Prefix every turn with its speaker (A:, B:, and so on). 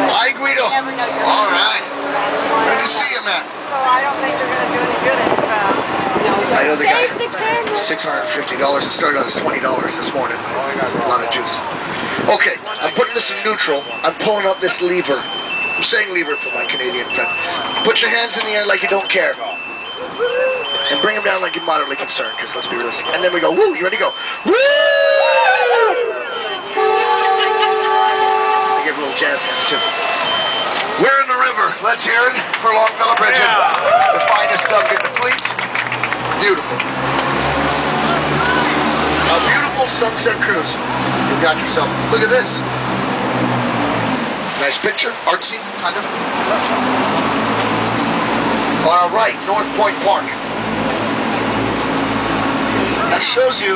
A: Hi, Guido.
B: You never know your
A: All right. Good to see you, man.
C: So I don't think they're going to do any good in
A: I know the guy.
B: Save the camera.
A: $650. It started out as $20 this morning. A lot of juice. Okay, I'm putting this in neutral. I'm pulling up this lever. I'm saying lever for my Canadian friend. Put your hands in the air like you don't care. And bring them down like you're moderately concerned, because let's be realistic. And then we go, woo, you ready to go? Woo! I give a little jazz hands too. We're in the river. Let's hear it for Longfellow Bridge. The finest duck in the fleet. Beautiful. A beautiful sunset cruise. You got yourself. Look at this. Nice picture. Artsy, kind of. On our right, North Point Park. That shows you